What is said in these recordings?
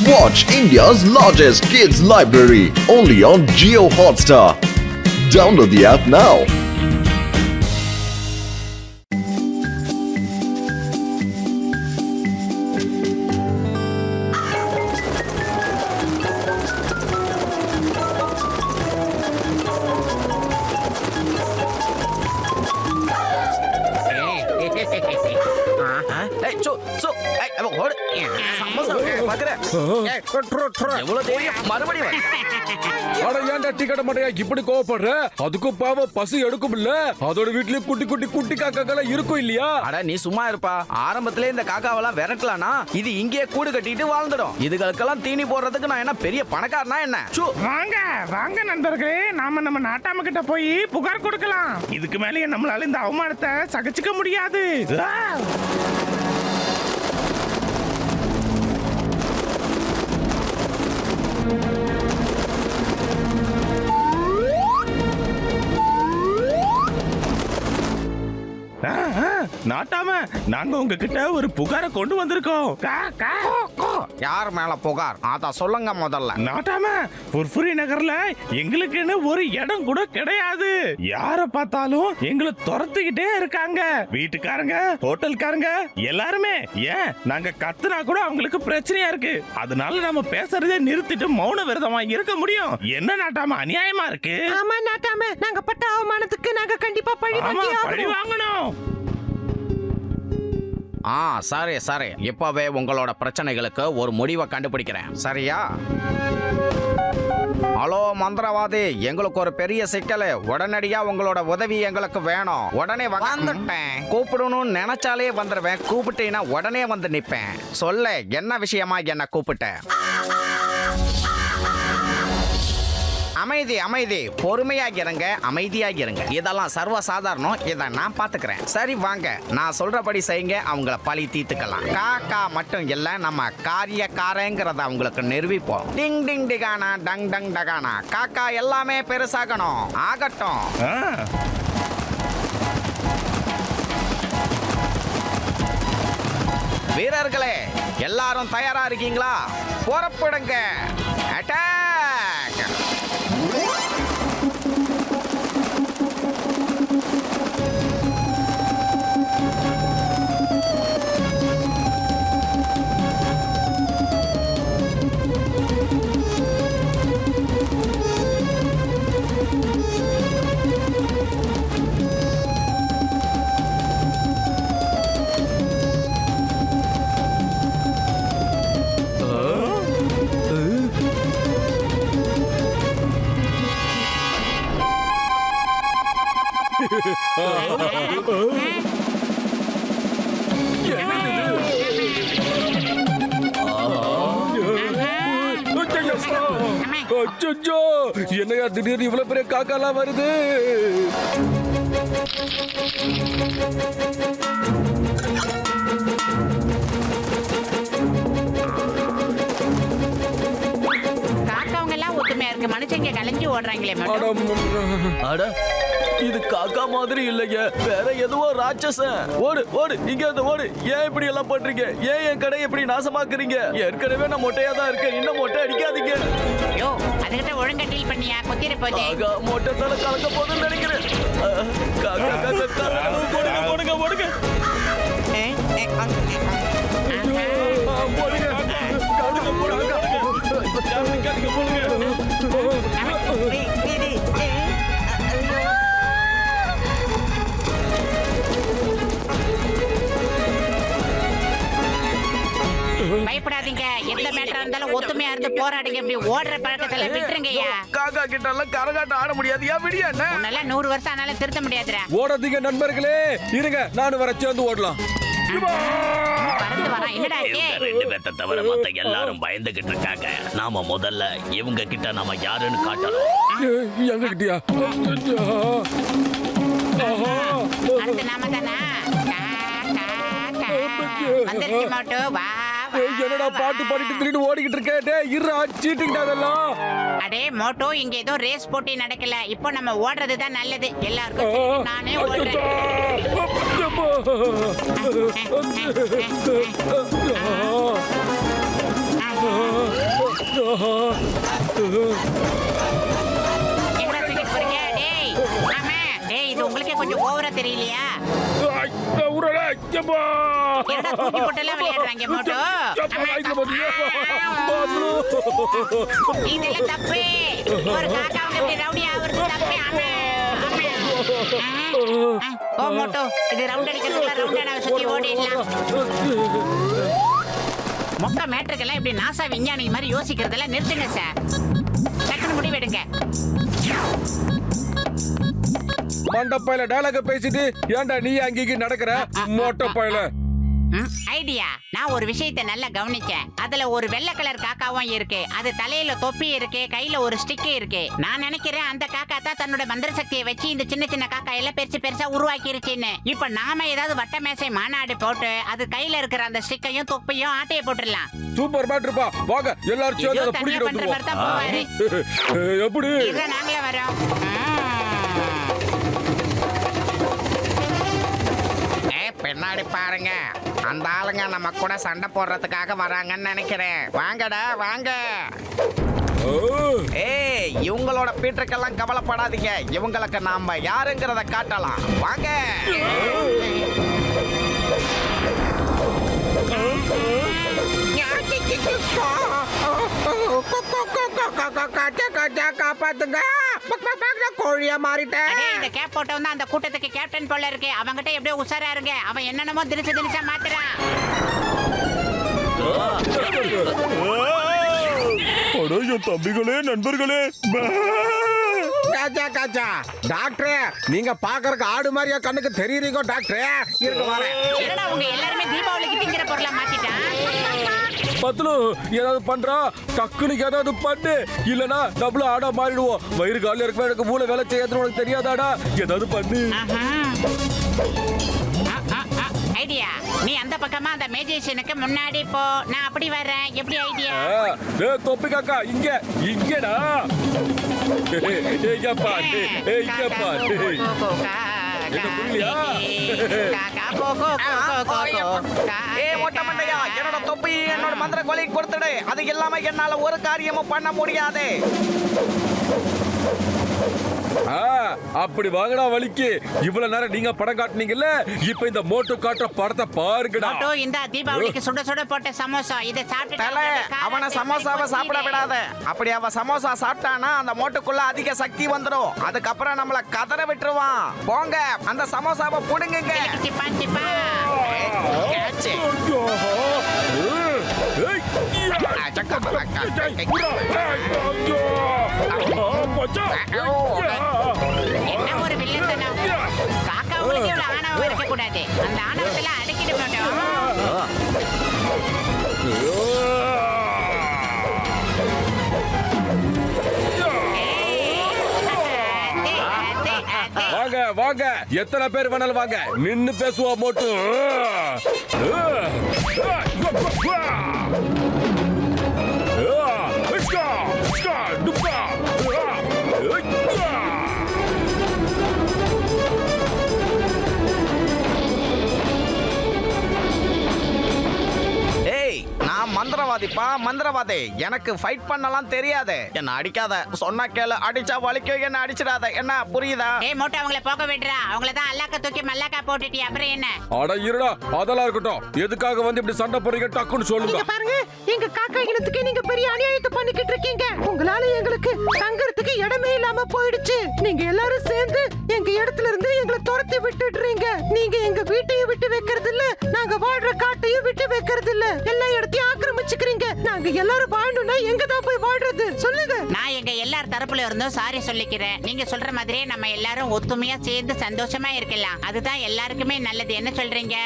Watch India's largest kids library only on Jio Hotstar. Download the app now. இப்படி கோவப்படுற அதுக்கும் பாவம் பசி எடுக்கும் இல்ல அதோட வீட்லயும் குட்டி குட்டி குட்டி காக்காக்கள் இருக்கும் இல்லையா? அட நீ சும்மா இருப்பா. ஆரம்பத்திலே இந்த காக்காவெல்லாம் விரட்டலானா இது இங்கேயே கூடு கட்டிட்டு வாழ்ந்துடும். இதுகளுக்கெல்லாம் தீனி போடுறதுக்கு நான் என்ன பெரிய பணக்காரனா என்ன? வாங்க வாங்க நண்பர்களே, நாம நம்ம நாட்டாம கிட்ட போய் புகார் கொடுக்கலாம். இதுக்கு மேலே நம்மளால இந்த அவமானத்தை சகிச்சுக்க முடியாது. நாட்டாம நாங்க உங்ககிட்ட ஒரு புகாரை கொண்டு வந்திருக்கோம். யார் மேல புகார்? அத சொல்லுங்க முதல்ல. நாட்டாம புர்புரி நகர்ல எங்களுக்குன்னு ஒரு இடம் கூட கிடையாது. யார பார்த்தாலும் எங்களை துரத்திக்கிட்டே இருக்காங்க. வீட்டுக்காரங்க, ஹோட்டல்காரங்க எல்லாருமே. ஏன் நாங்க கத்துனா கூட அவங்களுக்கு பிரச்சனையா இருக்கு. அதனால நம்ம பேசுறதே நிறுத்திட்டு மௌன விரதமா இருக்க முடியும். என்ன நாட்டாம அநியாயமா இருக்கு? ஆமா நாட்டாம, நாங்க பட்ட அவமானத்துக்கு நாங்க கண்டிப்பா பழி வாங்கணும். சரி சரி, இப்பவே உங்களோட பிரச்சனைகளுக்கு ஒரு முடிவை கண்டுபிடிக்கிறேன். சரியா? ஹலோ மந்திரவாதி, எங்களுக்கு ஒரு பெரிய சிக்கல். உடனடியா உங்களோட உதவி எங்களுக்கு வேணும். உடனே வந்துட்டேன். கூப்பிடணும்னு நினைச்சாலே வந்துடுவேன். கூப்பிட்டீங்கன்னா உடனே வந்து நிப்பேன். சொல்ல, என்ன விஷயமா என்ன கூப்பிட்ட? அமைதி அமைதி, பொறுமையாக இருங்க, அமைதியாக இருங்க. இதெல்லாம் சர்வ சாதாரணம். இதை நான் பாத்துக்கிறேன். சரி வாங்க, நான் சொல்றபடி செய்யுங்க. அவங்கள பழி தீர்த்துக்கலாம். காக்கா மட்டும் இல்ல, நம்ம காரியக்காரங்கிறத அவங்களுக்கு நிரூபிப்போம். டிங் டிங் டிகானா டங் டங் டகானா. காக்கா எல்லாமே பெருசாகணும். ஆகட்டும். வீரர்களே, எல்லாரும் தயாரா இருக்கீங்களா? புறப்படுங்க. அட்டாக்! என்னையா திடீர்னு இவ்வளவு பெரிய காக்காலாம் வருது? காக்காவங்க எல்லாம் ஒத்துமையா இருக்கு, மனுஷங்க கலைஞ்சு ஓடுறாங்களே. அட, இது காக்கா மாதிரி இல்லைங்க, வேற எதுவோ ராட்சசன். ஓடு ஓடு, இங்க இருந்து ஓடு. ஏன் இப்படி எல்லாம் பண்றீங்க? ஏன் என் கடை எப்படி நாசமாக்குறீங்க? ஏற்கனவே நான் மொட்டையா தான் இருக்கேன், இன்னும் மொட்டை அடிக்காதீங்க. யோ, அதுகிட்ட ஒழுங்கா டீல் பண்ணியா? கொத்திர போதே. மொட்டை தலை கலக்க போதுன்னு நினைக்கிறேன். காக்கா காக்கா போடுங்க போடுங்க போடுங்க. பயப்படாதீங்க, எந்த மேட்டரா இருந்தாலும் ஒத்துமையா இருந்து போராடுங்க. இப்படி ஓடுற பழக்கத்துல விட்டுருங்கய்யா. காக்கா கிட்ட எல்லாம் கரகாட்டம் ஆட முடியாது. ஏன் விடியா? உன்னால 100 வருஷம் ஆனாலும் திருத்த முடியாதுடா. ஓடாதீங்க நண்பர்களே, இருங்க, நானும் வர சேர்ந்து ஓடலாம். ரெண்டு பேர்த்த தவிர மத்த எல்லாரும் பயந்துகிட்டு இருக்காங்க. நாம முதல்ல இவங்க கிட்ட நாம யாருன்னு காட்டணும். எங்க கிட்டியா? அடுத்து நாம தானா? வந்துருச்சு மோட்டு, வா. என்னடா பாட்டு பாடிட்டு திடீர்னு ஓடிக்கிட்டு இருக்கே? இருடா, சீட்டிங் அதெல்லாம். அடே மோட்டோ, இங்க ஏதோ ரேஸ் போட்டி நடக்கல. இப்போ நம்ம ஓடுறது தான் நல்லது. எல்லாருக்கும் நானே ஓடுறேன். எங்கடா தூக்கிட்டு போறீங்க? டேய் ஆமா டேய் இது உங்களுக்கே கொஞ்சம் ஓவரா தெரியலையா? என்னடா தூக்கி போட்டெல்லாம் விளையாடுறாங்க மோட்டோ? இதெல்லாம் தப்பு. ஒரு காக்கா வந்து இப்படி ரவுடி ஆவறது தப்பு. ஆமா ஓ மோட்டோ இது ரவுண்ட் அடிக்கிறதுக்குள்ள ரவுண்டான சுத்தி ஓடிடலாம். மொக்க மேட்ருக்கெல்லாம் இப்படி நாசா விஞ்ஞானி மாதிரி யோசிக்கிறதெல்லாம் நிறுத்துங்க சார். டக்குனு முடிவெடுங்க. மண்டப்பையில டயலாக பேசிட்டு ஏன்டா நீ அங்கேயும் நடக்கிற மொட்டை பையில? ஐடியா. நான் ஒரு விஷயத்தை நல்லா கவனிச்சேன். அதுல ஒரு வெள்ளை கலர் காக்காவும் இருக்கு. அது தலையில தொப்பி இருக்கு, கையில ஒரு ஸ்டிக் இருக்கு. நான் நினைக்கிறேன் அந்த காக்கா தான் தன்னோட மந்திர சக்தியை வச்சு இந்த சின்ன சின்ன காக்கா எல்லாம் பெருசு பெருசா உருவாக்கிருச்சுன்னு. இப்ப நாம ஏதாவது வட்ட மேசை மாநாடு போட்டு அது கையில இருக்கிற அந்த ஸ்டிக்கையும் தொப்பையும் ஆட்டைய போட்டுடலாம். சூப்பர் மேட்ருப்பா. வாங்க எல்லாரும் சேர்ந்து அதை புடிக்கிட்டு வந்துருவோம். எப்படி? இதான் நாங்களே வரோம். பின்னாடி பாருங்க, அந்த ஆளுங்க நம்ம கூட சண்டை போடுறதுக்காக வராங்கன்னு நினைக்கிறேன். வாங்கடா வாங்க. ஏய் இவங்களோட பீட்டுக்கெல்லாம் கவலைப்படாதீங்க. இவங்களுக்கு நாம யாருங்கிறத காட்டலாம். வாங்க. காப்பாத்துங்க. கோழியா மாறிட்டேன். இந்த கேப் போட்டவன் தான் அந்த கூட்டத்துக்கு கேப்டன் போல இருக்கு. அவங்கிட்ட எப்படியோ உஷாரா இருங்க. அவன் என்னென்னமோ திரிசா மாத்துறான். என் தம்பிகளே நண்பர்களே, காச்சா காச்சா. டாக்டரே நீங்க பாக்குறதுக்கு ஆடு மாதிரியா கண்ணுக்கு தெரியுறீங்க டாக்டரே. இருக்கு வரேன். என்னடா உங்க எல்லாருமே தீபாவளிக்கு திங்கிற பொருளா மாத்திட்டான். பத்துலு ஏதாவது பண்றா, டக்குனு ஏதாவது பண்ணு, இல்லனா டபுள் ஆடா மாறிடுவோம். வயிறு காலியா இருக்க எனக்கு மூளை வேலை செய்யாதுன்னு உனக்கு தெரியாதாடா? ஏதாவது பண்ணு. ஐடியா. நீ அந்த பக்கமா அந்த மேஜிஷியனுக்கு முன்னாடி போ. நான் அப்படி வரேன். எப்படி ஐடியா? தொப்பி காக்கா இங்க இங்கடா. ஏய்ப்பா ஏய்ப்பா என்ன புரியலையா? என்னோட தொப்பி என்னோட மந்திர கொலை கொடுத்துடு. அது இல்லாம என்னால ஒரு காரியமும் பண்ண முடியாது. அப்படி வாங்கடா வலிக்கு. இவ்வளவு நேரம் நீங்க படம் காட்டுனீங்கல்ல, இப்ப இந்த மோட்டு காட்டுற படத்தை பாருங்கடா. மோட்டு இந்த தீபாவளிக்கு சுட சுட போட்ட சமோசா இத சாப்பிட்டு அவன சமோசாவை சாப்பிட விடாத. அப்படி அவ சமோசா சாப்பிட்டானா அந்த மோட்டுக்குள்ள அதிக சக்தி வந்துடும். அதுக்கப்புறம் நம்மள கதற விட்டுருவான். போங்க அந்த சமோசாவை புடுங்குங்க. டிப்பா டிப்பா கேட்ச். என்ன ஒரு வில்லத்தனம். காக்கா உங்களுக்கு இவ்வளவு ஆணவம் இருக்க கூடாது. அந்த ஆணவத்துல அடக்கிட மாட்டோம். வாங்க வாங்க, எத்தனை பேர் வேணாலும் வாங்க. நின்னு பேசுவோம் மோட்டு. மந்திரவாதிப்பா மந்திரவாதி. எனக்கு ஃபைட் பண்ணலாம் தெரியாது. என்ன அடிக்காத. சொன்னா கேளு. அடிச்சா வலிக்கும். என்ன அடிச்சிடாத. என்ன புரியுதா? ஏய் மோட்டோ அவங்கள போக விடுறா. அவங்கள தான் அல்லாக்க தூக்கி மல்லாக்கா போட்டுட்டி. அப்புறம் என்ன? அட இருடா, அதெல்லாம் இருக்கட்டும். எதுக்காக வந்து இப்படி சண்டை போறீங்க டக்குன்னு சொல்லுங்க. பாருங்க, எங்க காக்கா இனத்துக்கு நீங்க பெரிய அநியாயத்தை பண்ணிக்கிட்டு இருக்கீங்க. உங்களால எங்களுக்கு தங்கறதுக்கு இடமே இல்லாம போயிடுச்சு. நீங்க எல்லாரும் சேர்ந்து எங்க இடத்துல இருந்து எங்களை துரத்தி விட்டுடுறீங்க. நீங்க எங்க வீட்டையும் விட்டு வைக்கிறது இல்ல, நாங்க வாழ்ற காட்டையும் விட்டு வைக்கிறது இல்ல. எல்லா இடத்தையும் ஆக்கிரமிச்சுக்கிறீங்க. நாங்க எல்லாரும் வாழணும்னா எங்க தான் போய் வாழ்றது சொல்லுங்க. நான் எங்க எல்லார் தரப்புல இருந்தும் சாரி சொல்லிக்கிறேன். நீங்க சொல்ற மாதிரியே நம்ம எல்லாரும் ஒத்துமையா சேர்ந்து சந்தோஷமா இருக்கலாம். அதுதான் எல்லாருக்குமே நல்லது. என்ன சொல்றீங்க?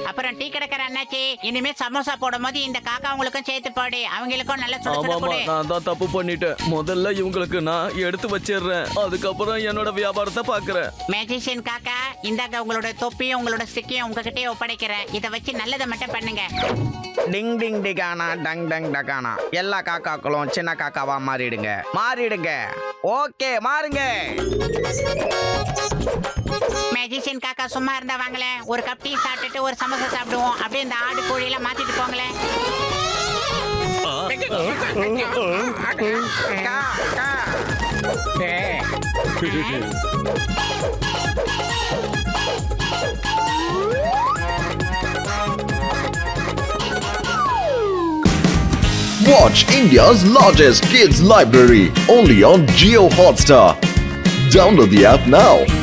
அப்புறம் டீ கடைக்கார அண்ணாச்சி, இனிமே சமோசா போடும்போது இந்த காக்கா அவங்களுக்கும் சேர்த்து போடு. அவங்களுக்கும் நல்ல சுட போடு. நான் தான் தப்பு பண்ணிட்டேன். முதல்ல இவங்களுக்கு நான் எடுத்து வச்சிடுறேன். அதுக்கப்புறம் என்னோட வியாபாரத்தை பாக்குறேன். மேஜிஷியன் காக்கா, இந்தாங்க உங்களோட தொப்பியும் உங்களோட ஸ்டிக்கையும் உங்ககிட்டயே ஒப்படைக்கிறேன். இதை வச்சு நல்லதை மட்டும் பண்ணுங்க. டிங் டிங் டிகானா டங் டங் டகானா. எல்லா காக்காக்களும் சின்ன காக்காவா மாறிடுங்க. மாறிடுங்க. ஓகே மாறுங்க. மேஜிஷியன் காக்கா சும்மா இருந்தா வாங்களேன். ஒரு கப் டீ சாப்பிட்டுட்டு ஒரு சமோசா சாப்பிடுவோம். அப்படியே இந்த ஆடு கோழி எல்லாம் மாத்திட்டு போங்களேன். கா, கா. Watch India's largest kids library only on Geo Hotstar. Download the app now.